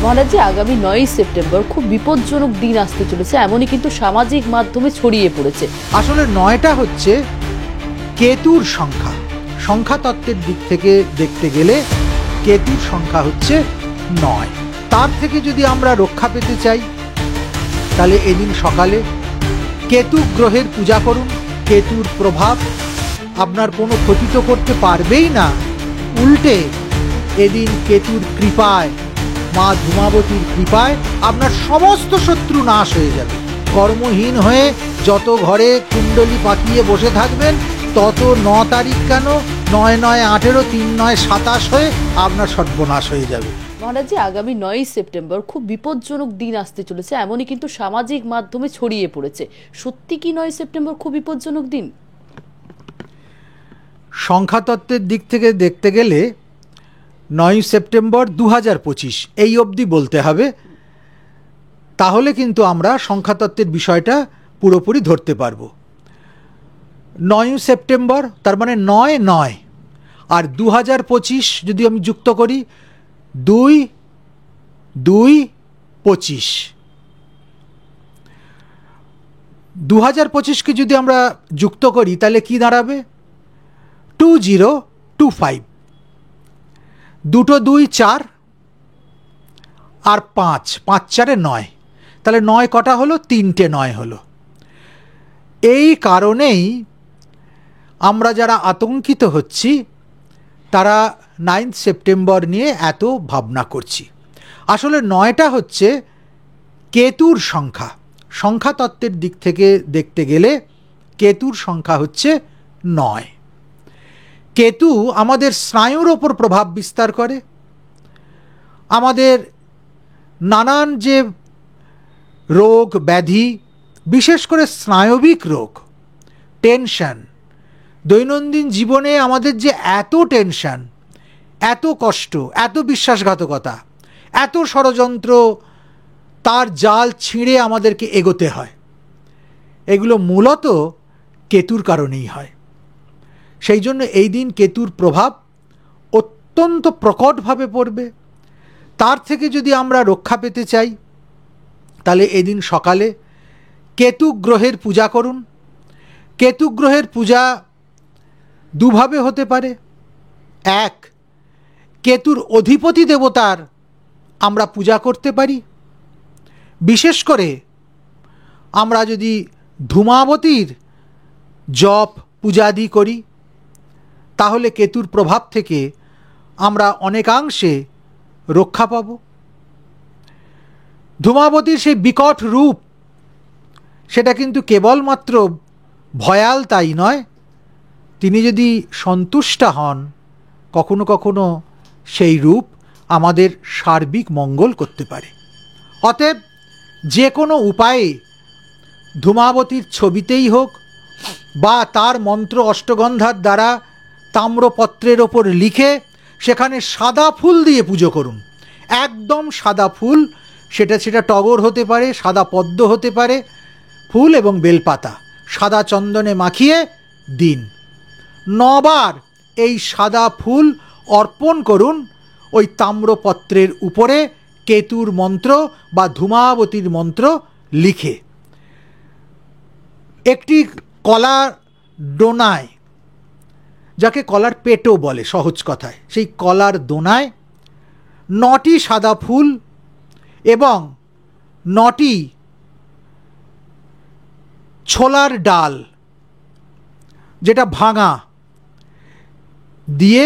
মহারাজ, আগামী 9ই সেপ্টেম্বর খুব বিপজ্জনক দিন আসতে চলেছে, এমনই কিন্তু সামাজিক মাধ্যমে ছড়িয়ে পড়েছে। আসলে 9টা হচ্ছে কেতুর সংখ্যা। সংখ্যা তত্ত্বের দিক থেকে দেখতে গেলে কেতুর সংখ্যা হচ্ছে 9। তার থেকে যদি আমরা রক্ষা পেতে চাই তাহলে এদিন সকালে কেতু গ্রহের পূজা করুন। কেতুর প্রভাব আপনার কোনো ক্ষতি তো করতে পারবেই না, উল্টে এদিন কেতুর কৃপায়, মা ধূমাবতীর কৃপায় আপনার সমস্ত শত্রু নাশ হয়ে যাবে। কর্মহীন হয়ে যত ঘরে কুণ্ডলী পাকিয়ে বসে থাকবেন, তত 9 তারিখ কেন 9 9 18 3 9 27 হয়ে আপনার সর্বনাশ হয়ে যাবে। মহারাজ, আগামী 9ই সেপ্টেম্বর খুব বিপজ্জনক দিন আসতে চলেছে, এমনই কিন্তু সামাজিক মাধ্যমে ছড়িয়ে পড়েছে। সত্যি কি 9ই সেপ্টেম্বর খুব বিপজ্জনক দিন? সংখ্যাতত্ত্বের দিক থেকে দেখতে গেলে 9ই সেপ্টেম্বর 2025 এই অবধি বলতে হবে, তাহলে কিন্তু আমরা সংখ্যাতত্ত্বের বিষয়টা পুরোপুরি ধরতে পারবো। 9ই সেপ্টেম্বর তার মানে 9 9, আর 2025 যদি আমি যুক্ত করি 2 2 25, 2025কে যদি আমরা যুক্ত করি তাহলে কি দাঁড়াবে? 2025, 2 2 4 আর 5 5 4 9, তাহলে 9 কটা হলো? 3টে 9 হলো। এই কারণেই আমরা যারা আতঙ্কিত হচ্ছি তারা 9 সেপ্টেম্বর নিয়ে এত ভাবনা করছি। আসলে 9টা হচ্ছে কেতুর সংখ্যা। সংখ্যাতত্ত্বের দিক থেকে দেখতে গেলে কেতুর সংখ্যা হচ্ছে 9। কেতু আমাদের স্নায়ুর ওপর প্রভাব বিস্তার করে। আমাদের নানান যে রোগ ব্যাধি, বিশেষ করে স্নায়বিক রোগ, টেনশন, দৈনন্দিন জীবনে আমাদের যে এত টেনশন, এত কষ্ট, এত বিশ্বাসঘাতকতা, এত ষড়যন্ত্র, তার জাল ছিঁড়ে আমাদেরকে এগোতে হয়, এগুলো মূলত কেতুর কারণেই হয়। সেই জন্য এই দিন কেতুর প্রভাব অত্যন্ত প্রকটভাবে পড়বে। তার থেকে যদি আমরা রক্ষা পেতে চাই তাহলে এদিন সকালে কেতু গ্রহের পূজা করুন। কেতু গ্রহের পূজা দুভাবে হতে পারে। এক, কেতুর অধিপতি দেবতার আমরা পূজা করতে পারি। বিশেষ করে আমরা যদি ধূমাবতীর জপ পূজাদি করি তাহলে কেতুর প্রভাব থেকে আমরা অনেকাংশে রক্ষা পাব। ধূমাবতীর সেই বিকট রূপ, সেটা কিন্তু কেবলমাত্র ভয়াল তাই নয়, তিনি যদি সন্তুষ্ট হন কখনো কখনো সেই রূপ আমাদের সার্বিক মঙ্গল করতে পারে। অতএব যে কোনো উপায়ে ধূমাবতীর ছবিতেই হোক বা তার মন্ত্র অষ্টগন্ধার দ্বারা তাম্রপত্রের ওপর লিখে সেখানে সাদা ফুল দিয়ে পুজো করুন। একদম সাদা ফুল, সেটা টগর হতে পারে, সাদা পদ্ম হতে পারে, ফুল এবং বেলপাতা সাদা চন্দনে মাখিয়ে দিন। 9 বার এই সাদা ফুল অর্পণ করুন ওই তাম্রপত্রের উপরে কেতুর মন্ত্র বা ধূমাবতীর মন্ত্র লিখে। একটি কলার ডোনায়, যাকে কলার পেটও বলে সহজ কথায়, সেই কলার দোনায় 9টি সাদা ফুল এবং 9টি ছোলার ডাল যেটা ভাঙা দিয়ে,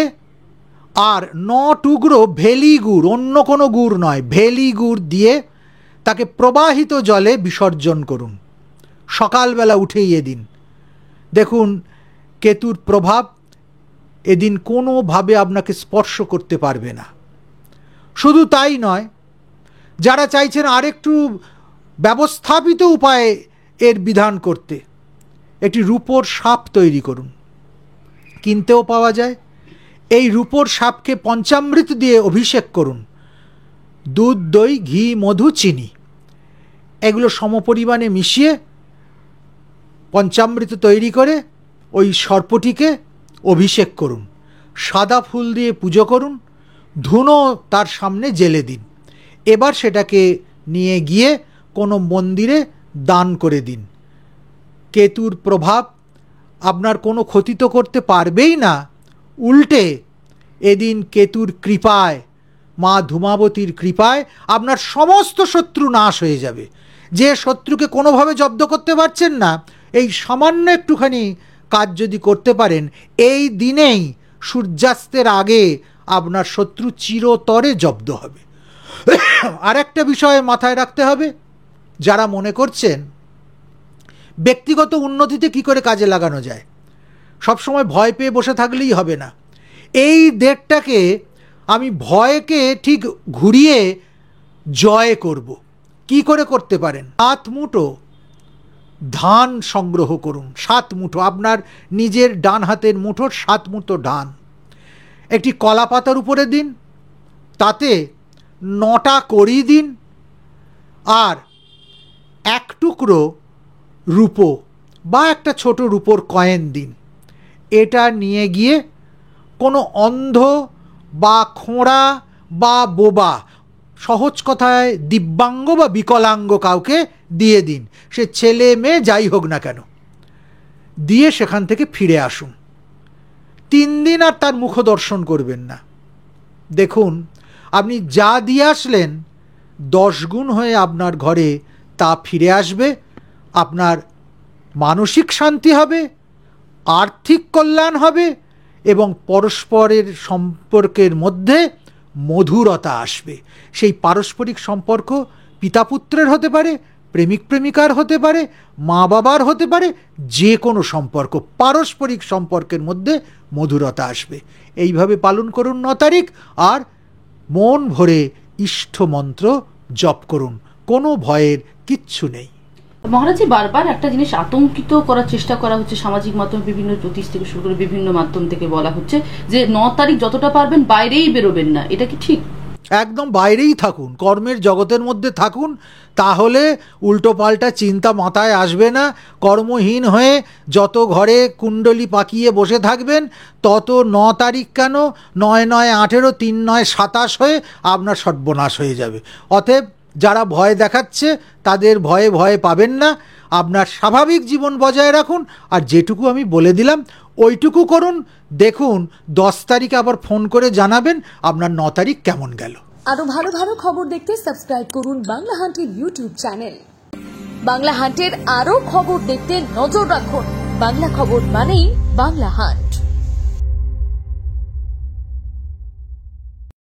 আর 9 টুকরো ভেলি গুড়, অন্য কোনো গুড় নয়, ভেলি গুড় দিয়ে তাকে প্রবাহিত জলে বিসর্জন করুন সকালবেলা উঠেই এদিন। দেখুন কেতুর প্রভাব এদিন কোনোভাবে আপনাকে স্পর্শ করতে পারবে না। শুধু তাই নয়, যারা চাইছেন আরেকটু ব্যবস্থাপিত উপায়ে এর বিধান করতে, একটি রূপোর সাপ তৈরি করুন। কিনতেও পাওয়া যায়। এই রূপোর সাপকে পঞ্চামৃত দিয়ে অভিষেক করুন। দুধ, দই, ঘি, মধু, চিনি এগুলো সমপরিমাণে মিশিয়ে পঞ্চামৃত তৈরি করে ওই সর্পটিকে অভিষেক করুন। সাদা ফুল দিয়ে পুজো করুন, ধুনো তার সামনে জেলে দিন। এবার সেটাকে নিয়ে গিয়ে কোনো মন্দিরে দান করে দিন। কেতুর প্রভাব আপনার কোনো ক্ষতি তো করতে পারবেই না, উল্টে এদিন কেতুর কৃপায়, মা ধূমাবতীর কৃপায় আপনার সমস্ত শত্রু নাশ হয়ে যাবে। যে শত্রুকে কোনোভাবে জব্দ করতে পারছেন না, এই সামান্য একটুখানি কাজ যদি করতে পারেন, এই দিনেই সূর্যাস্তের আগে আপনার শত্রু চিরতরে জব্দ হবে। আর একটা বিষয় মাথায় রাখতে হবে, যারা মনে করছেন ব্যক্তিগত উন্নতিতে কি করে কাজে লাগানো যায়, সবসময় ভয় পেয়ে বসে থাকলেই হবে না। এই ডেটটাকে আমি ভয়কে ঠিক ঘুরিয়ে জয় করব। কি করে করতে পারেন? 7 মুঠো ধান সংগ্রহ করুন। 7 মুঠো, আপনার নিজের ডান হাতের মুঠোর 7 মুঠো ধান একটি কলা পাতার উপরে দিন, তাতে 9টা কড়ি দিন, আর 1 টুকরো রূপো বা একটা ছোট রূপোর কয়েন দিন। এটা নিয়ে গিয়ে কোনো অন্ধ বা খোঁড়া বা বোবা, সহজ কথায় দিব্যাঙ্গ বা বিকলাঙ্গ কাউকে দিয়ে দিন, সে ছেলে মেয়ে যাই হোক না কেন, দিয়ে সেখান থেকে ফিরে আসুন। 3 দিন আর তার মুখ দর্শন করবেন না। দেখুন, আপনি যা দিয়ে আসলেন 10 গুণ হয়ে আপনার ঘরে তা ফিরে আসবে। আপনার মানসিক শান্তি হবে, আর্থিক কল্যাণ হবে এবং পরস্পরের সম্পর্কের মধ্যে মধুরতা আসবে। সেই পারস্পরিক সম্পর্ক পিতা পুত্রের হতে পারে, প্রেমিক প্রেমিকার হতে পারে, মা বাবার হতে পারে, যে কোনো সম্পর্ক, পারস্পরিক সম্পর্কের মধ্যে মধুরতা আসবে। এইভাবে পালন করুন 9 তারিখ, আর মন ভরে ইষ্ট মন্ত্র জপ করুন। কোনো ভয়ের কিচ্ছু নেই। মহারাজজি, বারবার একটা জিনিস আতঙ্কিত করার চেষ্টা করা হচ্ছে সামাজিক মাধ্যমে, বিভিন্ন জ্যোতিষ থেকে শুরু করে বিভিন্ন মাধ্যম থেকে বলা হচ্ছে যে 9 তারিখ যতটা পারবেন বাইরেই বেরোবেন না। এটা কি ঠিক? একদম বাইরেই থাকুন, কর্মের জগতের মধ্যে থাকুন, তাহলে উল্টো পাল্টা চিন্তা মাথায় আসবে না। কর্মহীন হয়ে যত ঘরে কুণ্ডলি পাকিয়ে বসে থাকবেন, তত 9 তারিখ কেন, 9 9 18, 3 9 27 হয়ে আপনার সর্বনাশ হয়ে যাবে। অতএব যারা ভয় দেখাচ্ছে তাদের ভয়ে ভয়ে পাবেন না। আপনার স্বাভাবিক জীবন বজায় রাখুন, আর যেটুকু আমি বলে দিলাম ওইটুকু করুন। দেখুন 10 তারিখে আবার ফোন করে জানাবেন আপনার 9 তারিখ কেমন গেল। আরো ভালো ভালো খবর দেখতে সাবস্ক্রাইব করুন বাংলা হান্টের ইউটিউব চ্যানেল। বাংলা হান্টের আরো খবর দেখতে নজর রাখুন। বাংলা খবর মানেই বাংলা হান্ট।